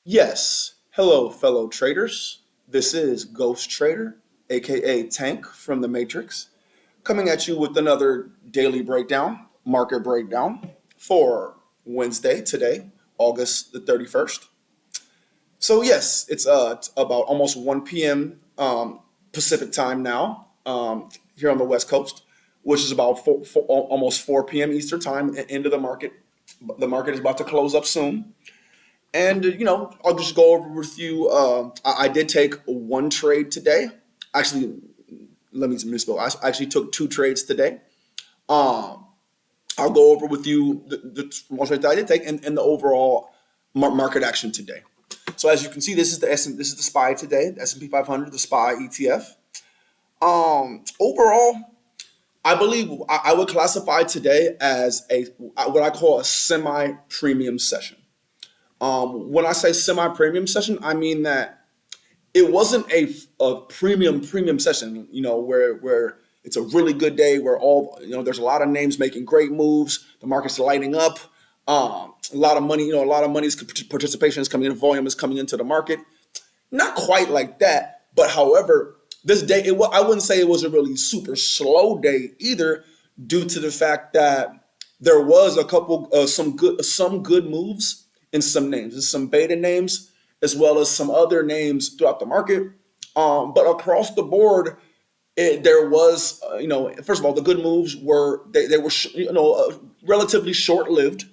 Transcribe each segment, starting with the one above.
Yes. Hello, fellow traders. This is Ghost Trader, aka Tank from the Matrix, coming at you with another daily breakdown, market breakdown for Wednesday today, August the 31st. So yes, it's about almost 1 p.m. Pacific time now here on the West Coast, which is about almost 4 p.m. Eastern time into the market. The market is about to close up soon. And I'll just go over with you. I did take one trade today. Actually, let me misspoke. I actually took two trades today. Um, I'll go over with you the one trade that I did take and the overall market action today. So as you can see, this is the SPY today, the S&P 500, the SPY ETF. Overall, I believe I would classify today as a what I call a semi-premium session. When I say semi-premium session, I mean that it wasn't a premium session, where it's a really good day where there's a lot of names making great moves, the market's lighting up, a lot of money, a lot of money's participation is coming in, volume is coming into the market. Not quite like that, but however, this day I wouldn't say it was a really super slow day either, due to the fact that there was a couple some good moves in some names, and some beta names, as well as some other names throughout the market. But across the board, there was, first of all, the good moves were they were relatively short lived.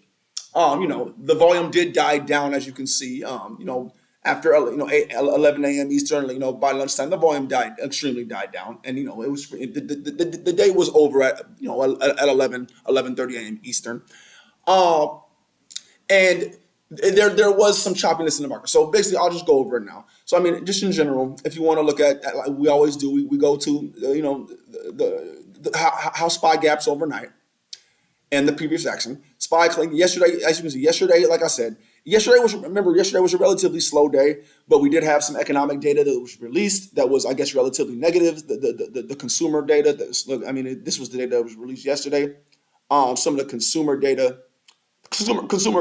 The volume did die down, as you can see. After 11 a.m. Eastern, by lunchtime, the volume died down, and it was the day was over at at 11:30 a.m. Eastern. Um, and there was some choppiness in the market. So basically, I'll just go over it now. So I mean, just in general, if you want to look at like we always do, we go to how SPY gaps overnight and the previous action. SPY claimed yesterday, as you can see, yesterday, like I said, yesterday was a relatively slow day, but we did have some economic data that was released that was, I guess, relatively negative. The consumer data. This was the data that was released yesterday. Some of the consumer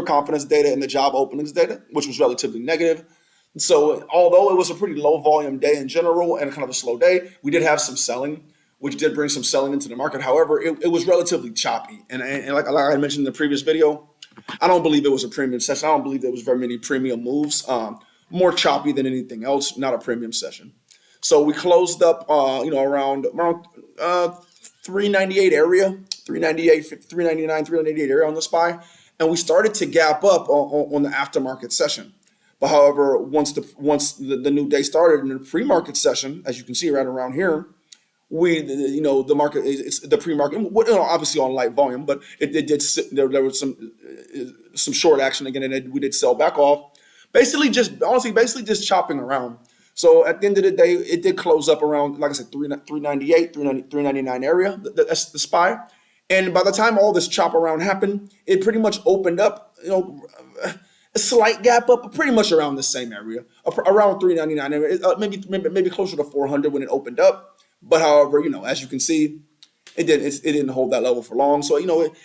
confidence data and the job openings data, which was relatively negative. So although it was a pretty low volume day in general and kind of a slow day, we did have some selling, which did bring some selling into the market. However, it was relatively choppy. And like I mentioned in the previous video, I don't believe it was a premium session. I don't believe there was very many premium moves. More choppy than anything else, not a premium session. So we closed up, around 398 area, 398, 399, 398 area on the SPY, and we started to gap up on the aftermarket session. But however, once the new day started in the pre-market session, as you can see right around here, the market, it's the pre-market, obviously on light volume, but it did there was some short action again, and we did sell back off, basically just chopping around. So at the end of the day, it did close up around, like I said, 398, 399 area. That's the SPY. And by the time all this chop around happened, it pretty much opened up, a slight gap up, pretty much around the same area, around 399 area, maybe closer to 400 when it opened up. But however, as you can see, it didn't hold that level for long. So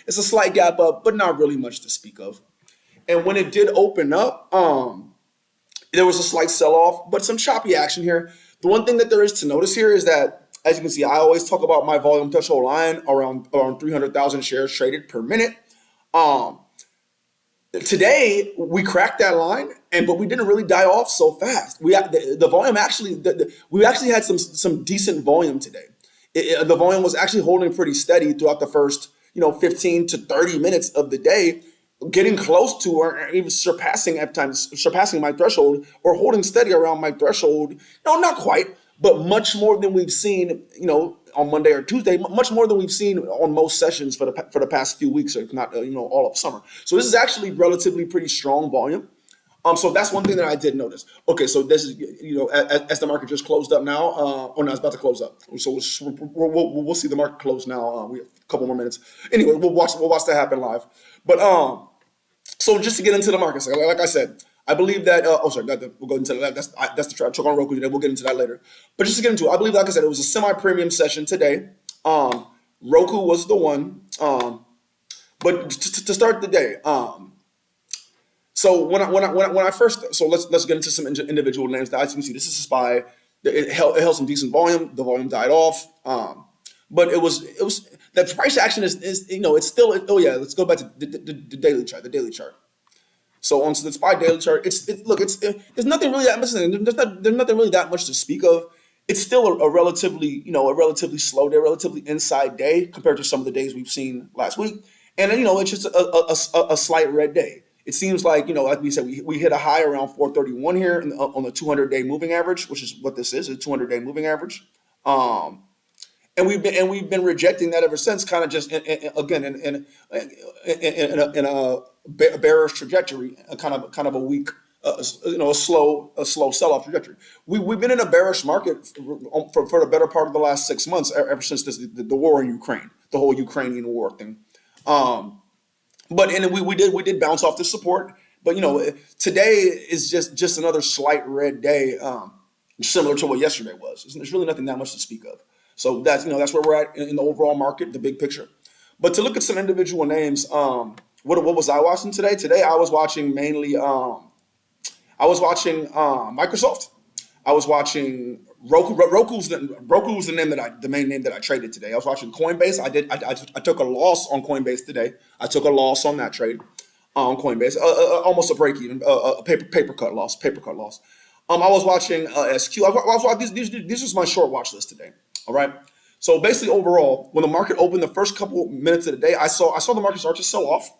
it's a slight gap up, but not really much to speak of. And when it did open up, there was a slight sell-off, but some choppy action here. The one thing that there is to notice here is that, as you can see, I always talk about my volume threshold line around 300,000 shares traded per minute. Um, Today we cracked that line, but we didn't really die off so fast. We had the volume actually. We actually had some decent volume today. The volume was actually holding pretty steady throughout the first 15 to 30 minutes of the day, getting close to or even surpassing at times surpassing my threshold or holding steady around my threshold. No, not quite, but much more than we've seen. On Monday or Tuesday, much more than we've seen on most sessions for the past few weeks, or if not, all of summer. So this is actually relatively pretty strong volume. So that's one thing that I did notice. Okay, so this is as the market just closed up now. No, it's about to close up. So we'll see the market close now. We have a couple more minutes. Anyway, we'll watch that happen live. But so just to get into the markets, like I said, I believe that. We'll go into that. That's the choke on ROKU today. We'll get into that later. But just to get into it, I believe, like I said, it was a semi-premium session today. ROKU was the one. But to start the day, So when I first, so let's get into some individual names. Now, as you can see, this is a SPY. It held some decent volume. The volume died off. But it was the price action is it's still, oh yeah, let's go back to the daily chart. The daily chart. So on the SPY daily chart, there's nothing really that much. There's nothing really that much to speak of. It's still a relatively slow day, relatively inside day compared to some of the days we've seen last week. And then it's just a slight red day. It seems like like we said, we hit a high around 431 here on the 200-day moving average, which is what this is, a 200-day moving average. And we've been rejecting that ever since, kind of just again in a bearish trajectory, a kind of a weak, a slow sell-off trajectory. We've been in a bearish market for the better part of the last 6 months, ever since the war in Ukraine, the whole Ukrainian war thing. But we did bounce off the support, but today is just another slight red day, similar to what yesterday was. There's really nothing that much to speak of. So that's where we're at in the overall market, the big picture. But to look at some individual names, what was I watching today? Today I was watching mainly Microsoft. I was watching Roku. Roku's the main name that I traded today. I was watching Coinbase. I took a loss on Coinbase today. I took a loss on that trade on Coinbase, almost a break even, a paper cut loss. I was watching SQ. These was my short watch list today. All right. So basically, overall, when the market opened, the first couple minutes of the day, I saw the market start to sell off.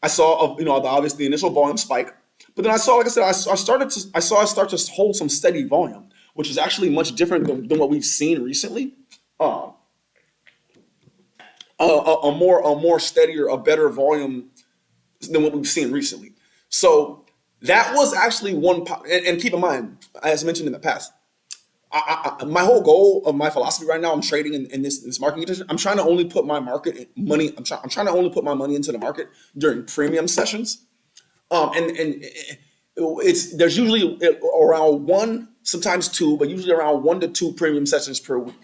I saw obviously the initial volume spike, but then I saw, like I said, I saw it start to hold some steady volume, which is actually much different than what we've seen recently. A more steadier, a better volume than what we've seen recently. So that was actually one. And keep in mind, as mentioned in the past, my whole goal of my philosophy right now, I'm trading in this market condition. I'm trying to only put my money. I'm trying to only put my money into the market during premium sessions. And there's usually around one, sometimes two, but usually around 1 to 2 premium sessions per week.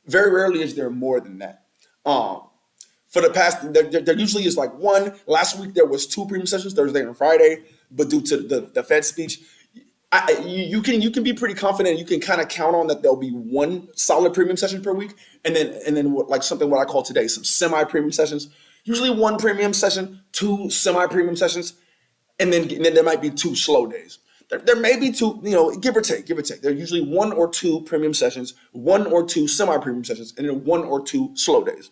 Very rarely is there more than that. For the past, there usually is like one. Last week there was 2 premium sessions, Thursday and Friday, but due to the Fed speech, you can be pretty confident. You can kind of count on that there'll be 1 solid premium session per week, and then like something what I call today some semi-premium sessions. Usually 1 premium session, 2 semi-premium sessions, and then there might be 2 slow days. There may be 2, give or take. There are usually 1 or 2 premium sessions, 1 or 2 semi-premium sessions, and then 1 or 2 slow days.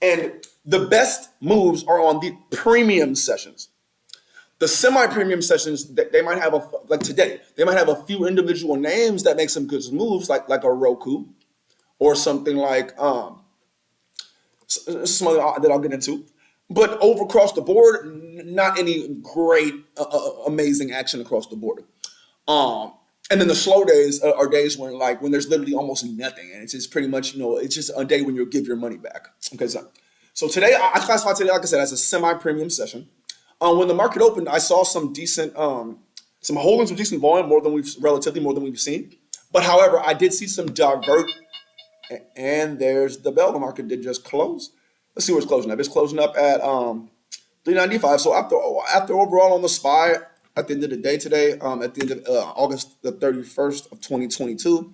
And the best moves are on the premium sessions. The semi-premium sessions, they might have like today, they might have a few individual names that make some good moves, like a ROKU, or something like some other that I'll get into. But across the board, not any great, amazing action across the board. And then the slow days are days when there's literally almost nothing, and it's just pretty much it's just a day when you give your money back. Okay, so today I classify today, like I said, as a semi-premium session. When the market opened, I saw some decent, some holdings with decent volume, relatively more than we've seen. But however, I did see some and there's the bell. The market did just close. Let's see where it's closing up. It's closing up at 395. So after overall on the SPY at the end of the day today, at the end of August the 31st of 2022,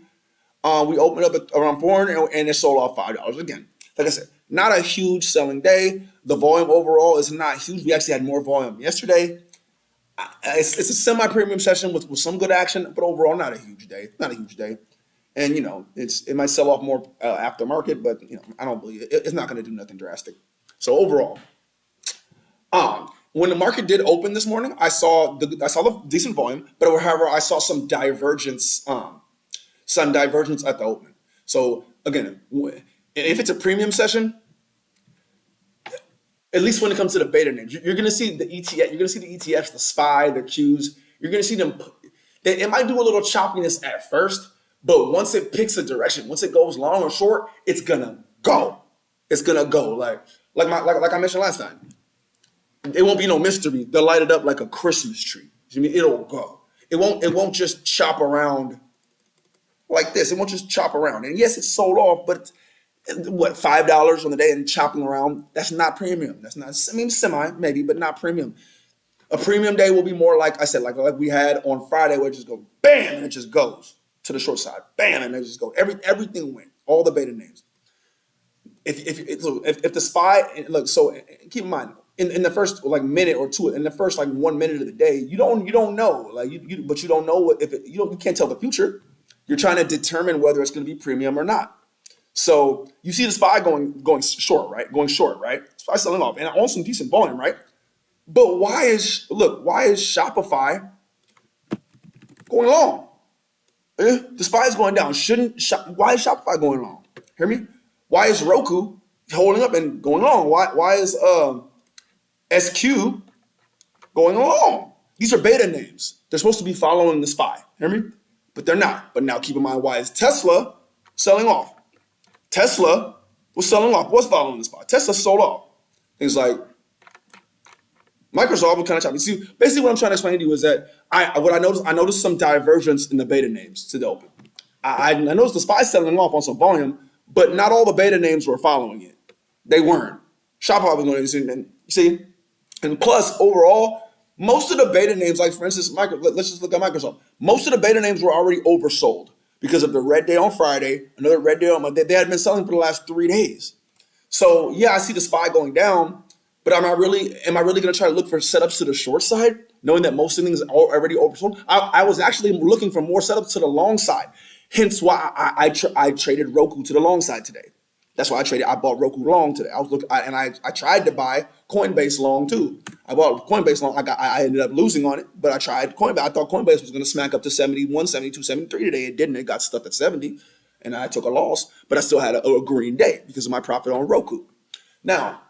we opened up at around 400 and it sold off $5 again. Like I said, not a huge selling day. The volume overall is not huge. We actually had more volume yesterday. It's a semi-premium session with some good action, but overall not a huge day. Not a huge day. And it might sell off more after market, but I don't believe it's not going to do nothing drastic. So overall, when the market did open this morning, I saw the decent volume, but however, I saw some divergence at the open. So again, if it's a premium session, at least when it comes to the beta names, you're going to see the ETF. You're going to see the ETFs, the SPY, the Qs. You're going to see them. It might do a little choppiness at first, but once it picks a direction, once it goes long or short, it's gonna go. It's gonna go. Like I mentioned last time. It won't be no mystery. They'll light it up like a Christmas tree. I mean, it'll go. It won't just chop around like this. It won't just chop around. And yes, it's sold off, but $5 on the day and chopping around, that's not premium. That's not, I mean, semi maybe, but not premium. A premium day will be more like I said, like we had on Friday, where it just go bam and it just goes to the short side, bam and it just go. Everything went, all the beta names. If the SPY look, so keep in mind in the first like minute or two, in the first like 1 minute of the day, you don't know like but you don't know what if it, you can't tell the future. You're trying to determine whether it's going to be premium or not. So you see the SPY going short, right? Going short, right? SPY selling off and on some decent volume, right? But why is Shopify going long? The SPY is going down. Why is Shopify going long? Hear me? Why is Roku holding up and going long? Why is SQ going long? These are beta names. They're supposed to be following the SPY. Hear me? But they're not. But now keep in mind, why is Tesla selling off? Tesla was selling off. What's following the SPY? Tesla sold off. Things like Microsoft was kind of choppy. See, basically what I'm trying to explain to you is that I noticed some divergence in the beta names to the open. I noticed the SPY selling off on some volume, but not all the beta names were following it. They weren't. Shopify was going to see, and plus overall, most of the beta names, like for instance, let's just look at Microsoft. Most of the beta names were already oversold because of the red day on Friday, another red day on Monday. They had been selling for the last 3 days. So yeah, I see the SPY going down, but am I really going to try to look for setups to the short side, knowing that most of things are already oversold? I was actually looking for more setups to the long side. Hence why I traded Roku to the long side today. That's why I bought Roku long today. I tried to buy Coinbase long too. I bought Coinbase long. I ended up losing on it, but I tried Coinbase. I thought Coinbase was going to smack up to 71, 72, 73 today. It didn't. It got stuck at 70, and I took a loss. But I still had a green day because of my profit on Roku. Now,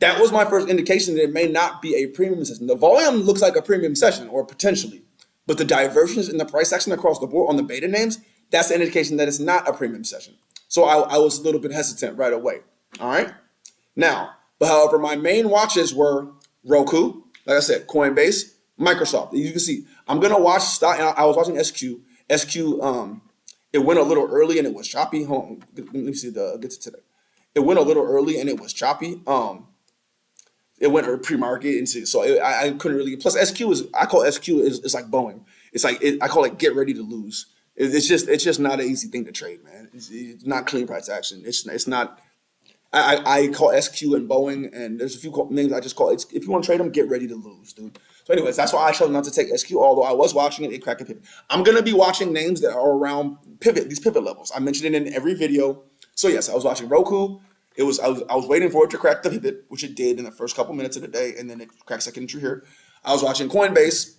that was my first indication that it may not be a premium session. The volume looks like a premium session, or potentially, but the diversions in the price action across the board on the beta names, that's an indication that it's not a premium session. So I was a little bit hesitant right away. All right. Now, but however, my main watches were Roku, like I said, Coinbase, Microsoft. You can see, I'm gonna watch stock. I was watching SQ. SQ, it went a little early and it was choppy. Hold on, let me see get to today. It went a little early and it was choppy. It went pre-market and so I couldn't really. Plus, I call SQ is like Boeing. It's like I call it get ready to lose. It's just not an easy thing to trade, man. It's not clean price action. It's not. I call SQ and Boeing, and there's a few names I just call it. If you want to trade them, get ready to lose, dude. So, anyways, that's why I chose not to take SQ. Although I was watching it crack a pivot. I'm gonna be watching names that are around these pivot levels. I mentioned it in every video. So yes, I was watching Roku. I was waiting for it to crack the pivot, which it did in the first couple minutes of the day, and then it cracked second entry here. I was watching Coinbase,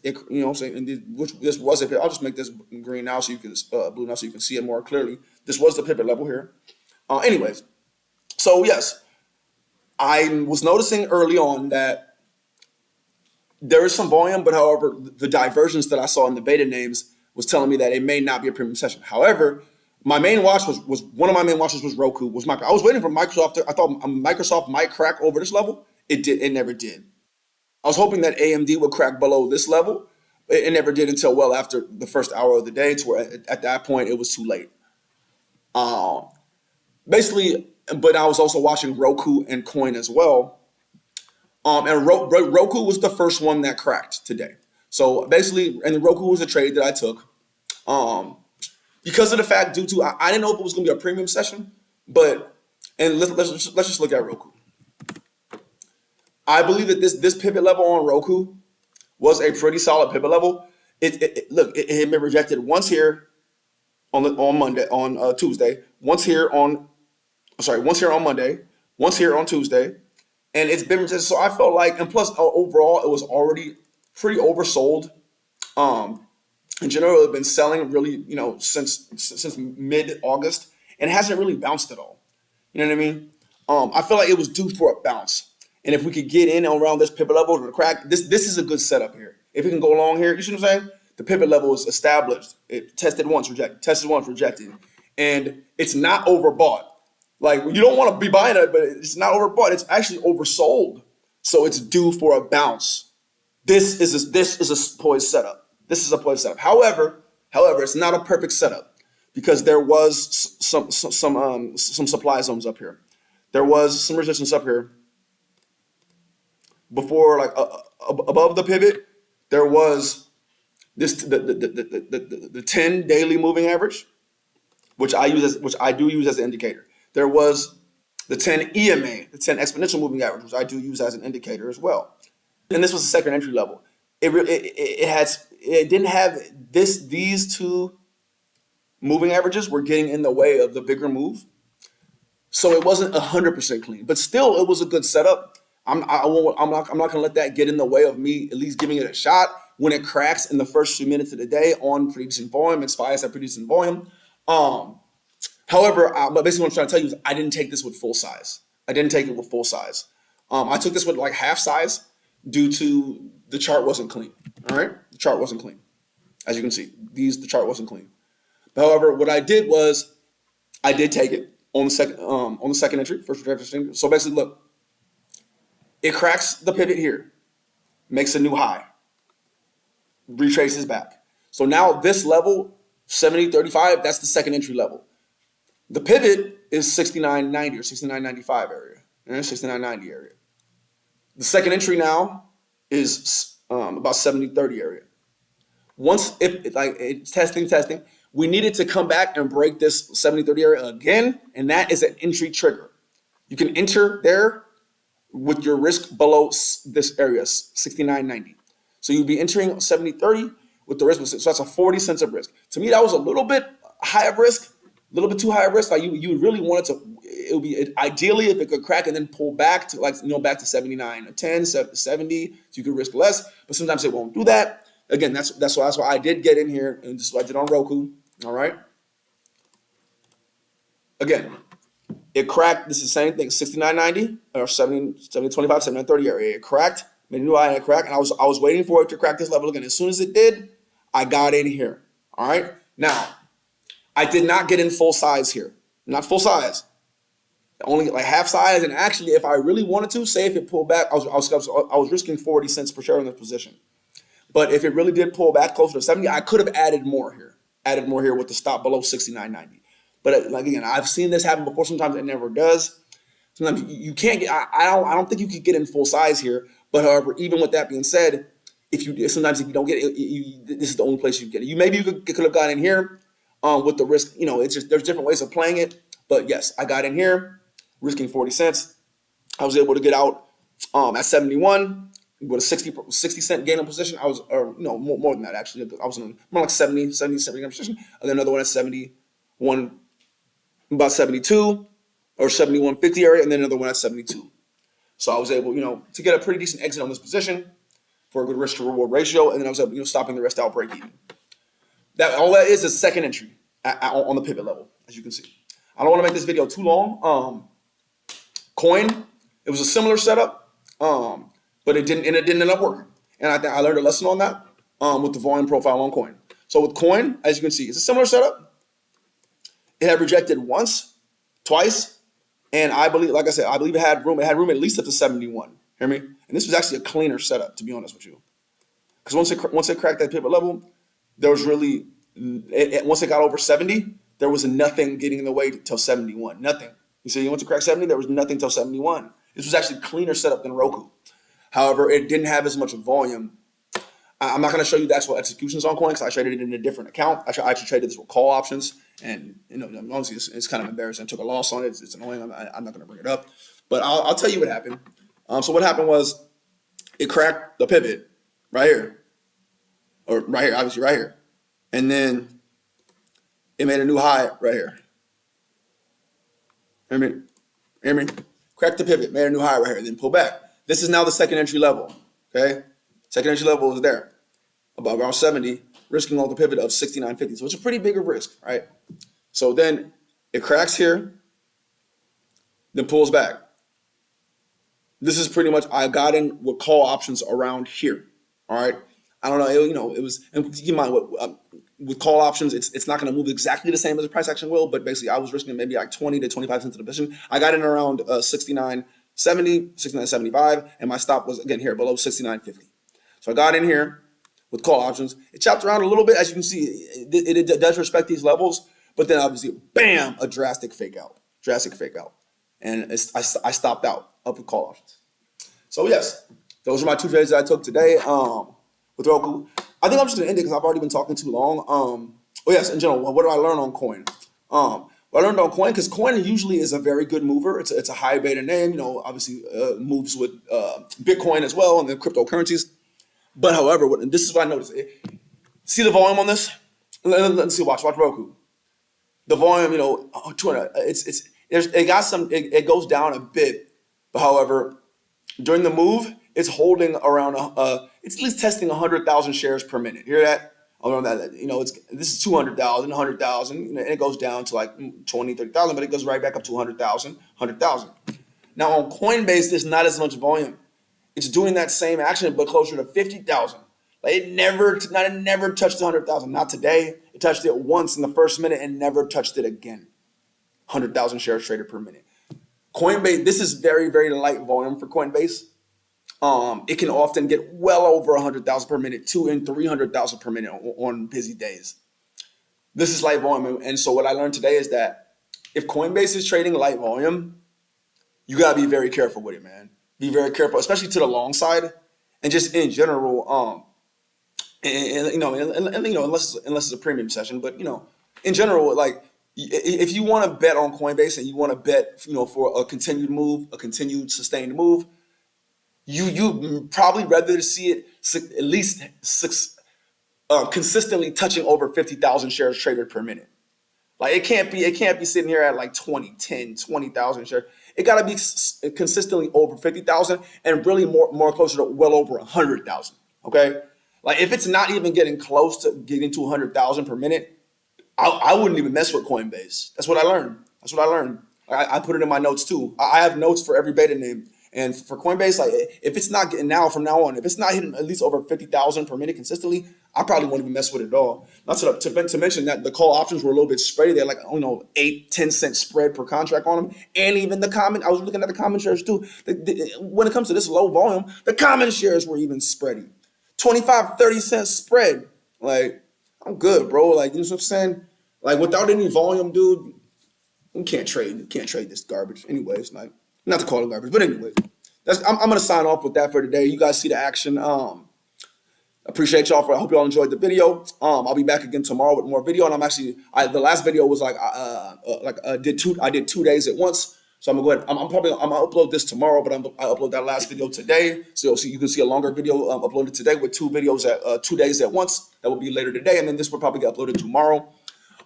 which this was a pivot. I'll just make this green now so you can blue now so you can see it more clearly. This was the pivot level here. Anyways, so yes, I was noticing early on that there is some volume, but however, the divergence that I saw in the beta names was telling me that it may not be a premium session. However, my main watch was one of my main watches was Roku. I was waiting for Microsoft. I thought Microsoft might crack over this level. It did. It never did. I was hoping that AMD would crack below this level. It never did until well after the first hour of the day, to where at that point it was too late. Basically, but I was also watching Roku and Coin as well. And Roku was the first one that cracked today. So basically, and Roku was a trade that I took. Because of the fact I didn't know if it was going to be a premium session, but let's just look at Roku. I believe that this pivot level on Roku was a pretty solid pivot level. It had been rejected once here on Monday on Tuesday, once here on Monday, once here on Tuesday, and it's been rejected. So I felt like, and plus overall it was already pretty oversold. In general, it's been selling really, since mid-August, and it hasn't really bounced at all. You know what I mean? I feel like it was due for a bounce, and if we could get in around this pivot level to the crack, this is a good setup here. If we can go along here, you see what I'm saying? The pivot level is established. It tested once, rejected, and it's not overbought. Like, you don't want to be buying it, but it's not overbought. It's actually oversold, so it's due for a bounce. This is a poised setup. This is a poised setup. However, it's not a perfect setup because there was some supply zones up here. There was some resistance up here before, like above the pivot, there was the 10 daily moving average, which I do use as an indicator. There was the 10 EMA, the 10 exponential moving average, which I do use as an indicator as well. And this was the second entry level. It didn't have these two moving averages were getting in the way of the bigger move. So it wasn't 100% clean, but still it was a good setup. I'm not gonna let that get in the way of me at least giving it a shot when it cracks in the first few minutes of the day on pretty decent volume. It's biased at pretty decent volume. However, but basically what I'm trying to tell you is I didn't take this with full size. I didn't take it with full size. I took this with like half size due to the chart wasn't clean. All right, the chart wasn't clean. As you can see, the chart wasn't clean. However, what I did was I did take it on the second entry, first entry. So basically, look, it cracks the pivot here, makes a new high, retraces back. So now this level, 70.35, that's the second entry level. The pivot is 69.90 or 69.95 area, 69.90 area. The second entry now is about 70.30 area. Once it's testing, we needed to come back and break this 70.30 area again, and that is an entry trigger. You can enter there with your risk below this area, 69.90. So you'd be entering 70.30 with the risk, so that's a 40 cents of risk. To me, that was a little bit high of risk, a little bit too high of risk. Like you would really want it to. It would be ideally if it could crack and then pull back to back to 79 or 10, 70, so you could risk less. But sometimes it won't do that. Again, that's why I did get in here, and this is what I did on Roku. All right. Again, it cracked. This is the same thing, 69.90 or 70.25, 79.30 area. It cracked. Made a new high, it cracked, and I was waiting for it to crack this level again. As soon as it did, I got in here. All right. Now, I did not get in full size here. Not full size. Only like half size. And actually, if I really wanted to, say if it pulled back, I was risking 40 cents per share in this position. But if it really did pull back closer to 70, I could have added more here. Added more here with the stop below 69.90. But like again, I've seen this happen before. Sometimes it never does. Sometimes you can't get. I don't think you could get in full size here. But however, even with that being said, sometimes if you don't get it, this is the only place you get it. You could have gotten in here with the risk. It's just there's different ways of playing it. But yes, I got in here, risking 40 cents. I was able to get out at 71 with a 60 cent gain in position. I was, more than that actually. I was in more like 70 position. And then another one at 71, about 72 or 71.50 area, and then another one at 72. So I was able, to get a pretty decent exit on this position for a good risk to reward ratio, and then I was able, stopping the rest out break even. All that is second entry on the pivot level, as you can see. I don't want to make this video too long. Coin, it was a similar setup, but it didn't end up working. And I learned a lesson on that with the volume profile on Coin. So with Coin, as you can see, it's a similar setup. It had rejected once, twice, and I believe it had room. It had room at least up to 71. Hear me? And this was actually a cleaner setup, to be honest with you, because once it cracked that pivot level, there was really once it got over 70, there was nothing getting in the way till 71. Nothing. You see, once it cracked 70, there was nothing till 71. This was actually a cleaner setup than Roku. However, it didn't have as much volume. I'm not going to show you the actual executions on Coin because I traded it in a different account. I actually traded this with call options, and honestly, it's kind of embarrassing. I took a loss on it. It's annoying. I'm not going to bring it up, but I'll tell you what happened. So what happened was it cracked the pivot right here, or right here, obviously right here, and then it made a new high right here. Hear me? Cracked the pivot, made a new high right here, then pull back. This is now the second entry level. Okay, second entry level is there, about around 70, risking on the pivot of 69.50. So it's a pretty bigger risk, right? So then it cracks here, then pulls back. This is pretty much, I got in with call options around here. All right. I don't know. It was, and keep in mind with call options, it's not going to move exactly the same as the price action will, but basically I was risking maybe like 20 to 25 cents of the position. I got in around 69.70, 69.75, and my stop was again here below 69.50. So I got in here with call options. It chopped around a little bit, as you can see. It does respect these levels, but then obviously, bam, a drastic fake out, and I stopped out up with call options. So yes, those are my 2 trades that I took today with Roku. I think I'm just gonna end it because I've already been talking too long. Oh yes, in general, what did I learn on coin? What I learned on coin, because coin usually is a very good mover. It's a high beta name. Obviously moves with Bitcoin as well and the cryptocurrencies. But however, this is what I noticed. See the volume on this? Let's see. Watch Roku. The volume, 200. It goes down a bit, but however, during the move, it's holding around. It's at least testing 100,000 shares per minute. Hear that? Around that, this is 200,000, 100,000, and it goes down to like 20, 30,000, but it goes right back up to 100,000, 100,000. Now on Coinbase, there's not as much volume. It's doing that same action, but closer to 50,000. Like it never touched 100,000. Not today. It touched it once in the first minute and never touched it again. 100,000 shares traded per minute. Coinbase, this is very, very light volume for Coinbase. It can often get well over 100,000 per minute, 200,000 and 300,000 per minute on busy days. This is light volume, and so what I learned today is that if Coinbase is trading light volume, you gotta be very careful with it, man. Be very careful, especially to the long side, and just in general. Unless it's a premium session, but in general, like if you want to bet on Coinbase and you want to bet, for a continued move, a continued sustained move, you probably rather see it at least consistently touching over 50,000 shares traded per minute. Like it can't be sitting here at like 20,000 shares. It got to be consistently over 50,000 and really more closer to well over 100,000. Okay. Like if it's not even getting close to getting to 100,000 per minute, I wouldn't even mess with Coinbase. That's what I learned. I put it in my notes too. I have notes for every beta name. And for Coinbase, like if it's not getting from now on, if it's not hitting at least over 50,000 per minute consistently, I probably won't even mess with it at all. Not to mention that the call options were a little bit spready. They're like 8-10 cent spread per contract on them, and even I was looking at the common shares too. When it comes to this low volume, the common shares were even spready. 25-30 cent spread. Like I'm good, bro. Like you know what I'm saying? Like without any volume, dude, you can't trade this garbage. Anyways, like. Not to call it garbage, but anyway, I'm going to sign off with that for today. You guys see the action. Appreciate y'all I hope y'all enjoyed the video. I'll be back again tomorrow with more video. And the last video was I did 2 days at once. So I'm gonna go ahead. I'm gonna upload this tomorrow, but I upload that last video today. So you can see a longer video uploaded today with 2 videos at 2 days at once. That will be later today, and then this will probably get uploaded tomorrow.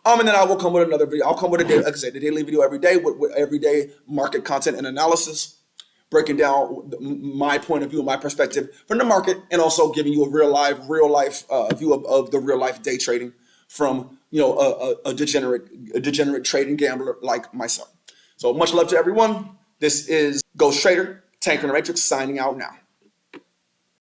And then I will come with another video. I'll come with like I said, the daily video every day with everyday market content and analysis, breaking down my point of view, my perspective from the market, and also giving you a real life view of the real life day trading from a degenerate trading gambler like myself. So much love to everyone. This is Ghost Trader, Tanker in the Matrix, signing out now.